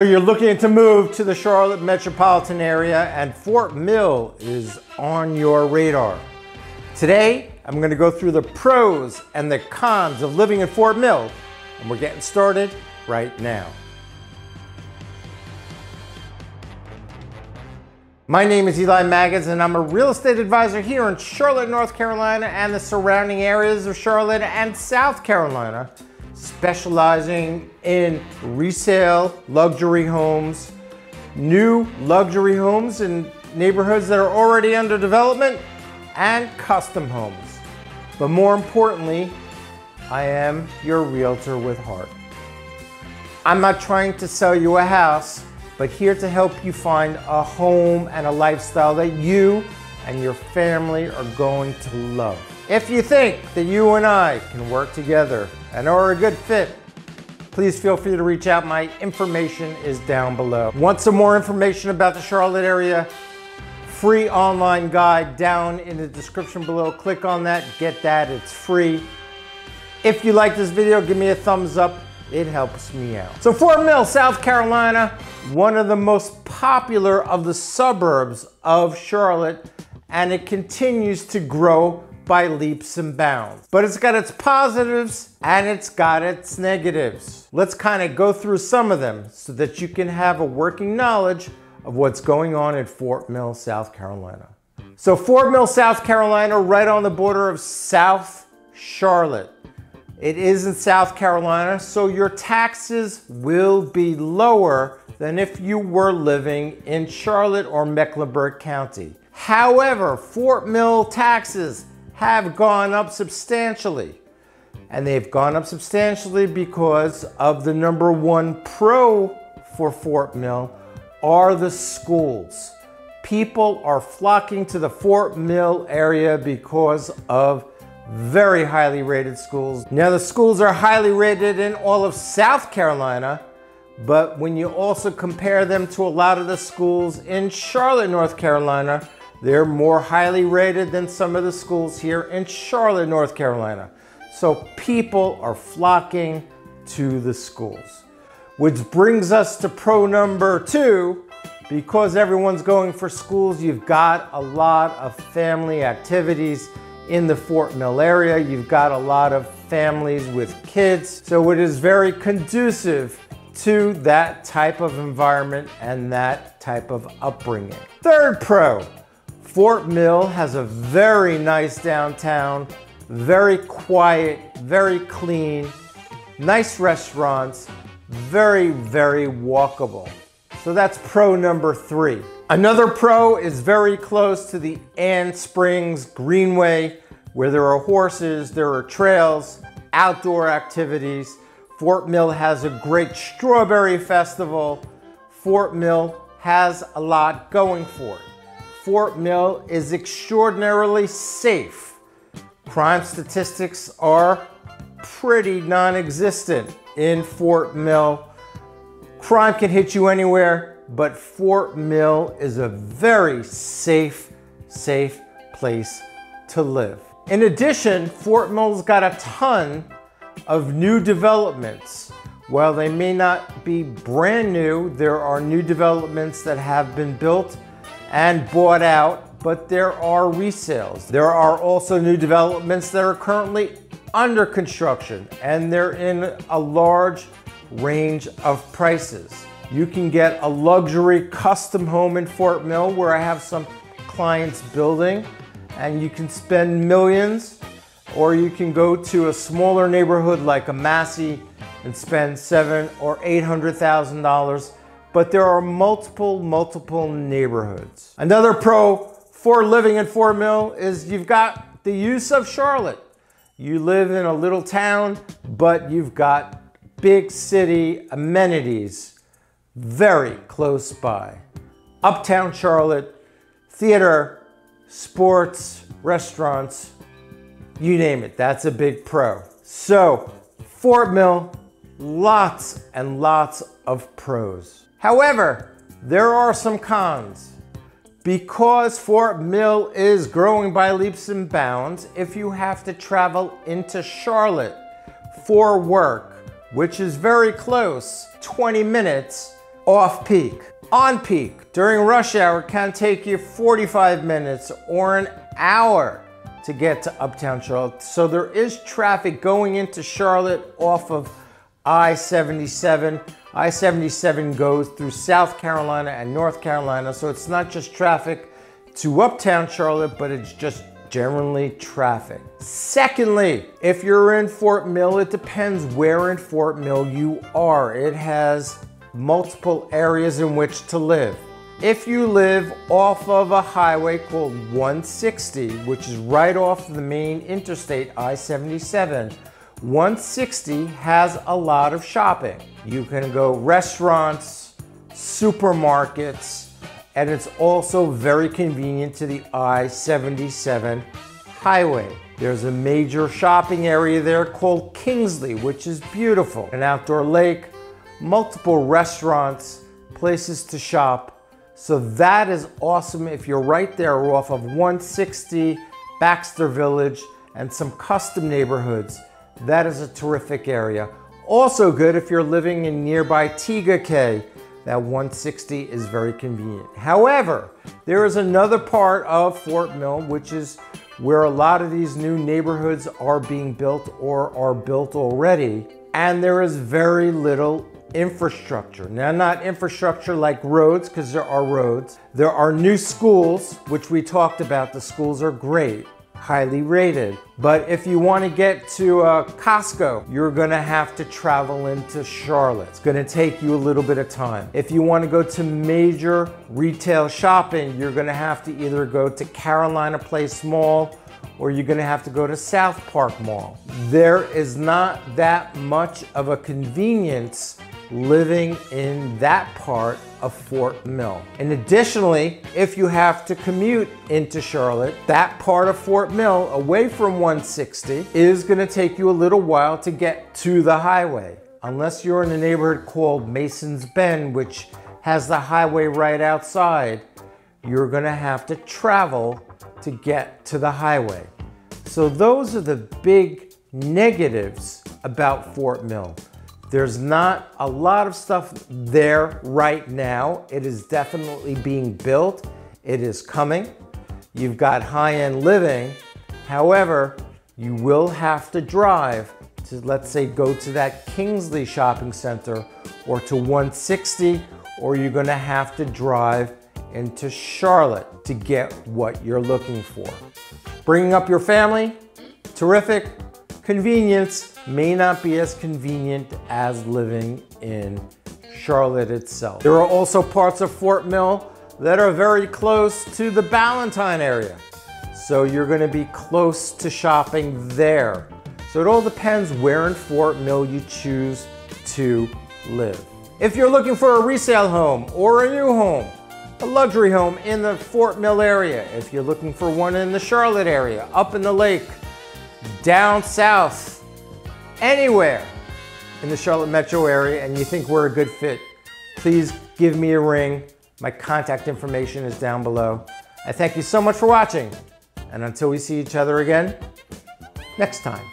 You're looking to move to the Charlotte metropolitan area and Fort Mill is on your radar. Today, I'm going to go through the pros and the cons of living in Fort Mill, and we're getting started right now. My name is Eli Maggots and I'm a real estate advisor here in Charlotte, North Carolina and the surrounding areas of Charlotte and South Carolina, specializing in resale luxury homes, new luxury homes in neighborhoods that are already under development, and custom homes. But more importantly, I am your realtor with heart. I'm not trying to sell you a house, but here to help you find a home and a lifestyle that you and your family are going to love. If you think that you and I can work together and are a good fit, please feel free to reach out. My information is down below. Want some more information about the Charlotte area? Free online guide down in the description below. Click on that, get that, it's free. If you like this video, give me a thumbs up. It helps me out. So Fort Mill, South Carolina, one of the most popular of the suburbs of Charlotte, and it continues to grow by leaps and bounds. But it's got its positives and it's got its negatives. Let's kind of go through some of them so that you can have a working knowledge of what's going on in Fort Mill, South Carolina. So Fort Mill, South Carolina, right on the border of South Charlotte. It is in South Carolina, so your taxes will be lower than if you were living in Charlotte or Mecklenburg County. However, Fort Mill taxes have gone up substantially. And they've gone up substantially because of the number one pro for Fort Mill are the schools. People are flocking to the Fort Mill area because of very highly rated schools. Now the schools are highly rated in all of South Carolina, but when you also compare them to a lot of the schools in Charlotte, North Carolina, they're more highly rated than some of the schools here in Charlotte, North Carolina. So people are flocking to the schools. Which brings us to pro number two. Because everyone's going for schools, you've got a lot of family activities in the Fort Mill area. You've got a lot of families with kids. So it is very conducive to that type of environment and that type of upbringing. Third pro. Fort Mill has a very nice downtown, very quiet, very clean, nice restaurants, very, very walkable. So that's pro number three. Another pro is very close to the Ann Springs Greenway, where there are horses, there are trails, outdoor activities. Fort Mill has a great strawberry festival. Fort Mill has a lot going for it. Fort Mill is extraordinarily safe. Crime statistics are pretty non-existent in Fort Mill. Crime can hit you anywhere, but Fort Mill is a very safe place to live. In addition, Fort Mill's got a ton of new developments. While they may not be brand new, there are new developments that have been built and bought out, but there are resales. There are also new developments that are currently under construction, and they're in a large range of prices. You can get a luxury custom home in Fort Mill, where I have some clients building, and you can spend millions, or you can go to a smaller neighborhood like a Massey and spend $700,000 or $800,000. But there are multiple neighborhoods. Another pro for living in Fort Mill is you've got the use of Charlotte. You live in a little town, but you've got big city amenities very close by. Uptown Charlotte, theater, sports, restaurants, you name it, that's a big pro. So Fort Mill, lots and lots of pros. However, there are some cons. Because Fort Mill is growing by leaps and bounds, if you have to travel into Charlotte for work, which is very close, 20 minutes, off-peak. On-peak, during rush hour, can take you 45 minutes or an hour to get to Uptown Charlotte. So there is traffic going into Charlotte off of I-77. I-77 goes through South Carolina and North Carolina, so it's not just traffic to Uptown Charlotte, but it's just generally traffic. Secondly, if you're in Fort Mill, it depends where in Fort Mill you are. It has multiple areas in which to live. If you live off of a highway called 160, which is right off the main interstate I-77, 160 has a lot of shopping. You can go restaurants, supermarkets, and it's also very convenient to the I-77 highway. There's a major shopping area there called Kingsley, which is beautiful. An outdoor lake, multiple restaurants, places to shop. So that is awesome if you're right there off of 160, Baxter Village, and some custom neighborhoods. That is a terrific area. Also good if you're living in nearby Tega Cay. That 160 is very convenient. However, there is another part of Fort Mill, which is where a lot of these new neighborhoods are being built or are built already, and there is very little infrastructure. Now, not infrastructure like roads, because there are roads. There are new schools, which we talked about. The schools are great, highly rated. But if you want to get to Costco, you're going to have to travel into Charlotte. It's going to take you a little bit of time. If you want to go to major retail shopping, you're going to have to either go to Carolina Place Mall or you're going to have to go to South Park Mall. There is not that much of a convenience living in that part of Fort Mill. And additionally, if you have to commute into Charlotte, that part of Fort Mill away from 160 is going to take you a little while to get to the highway. Unless you're in a neighborhood called Mason's Bend, which has the highway right outside, you're going to have to travel to get to the highway. So those are the big negatives about Fort Mill. There's not a lot of stuff there right now. It is definitely being built. It is coming. You've got high-end living. However, you will have to drive to, let's say, go to that Kingsley shopping center or to 160, or you're gonna have to drive into Charlotte to get what you're looking for. Bringing up your family, terrific. Convenience may not be as convenient as living in Charlotte itself. There are also parts of Fort Mill that are very close to the Ballantyne area. So you're going to be close to shopping there. So it all depends where in Fort Mill you choose to live. If you're looking for a resale home or a new home, a luxury home in the Fort Mill area, if you're looking for one in the Charlotte area, up in the lake, down south, anywhere in the Charlotte metro area, and you think we're a good fit, please give me a ring. My contact information is down below. I thank you so much for watching, and until we see each other again next time.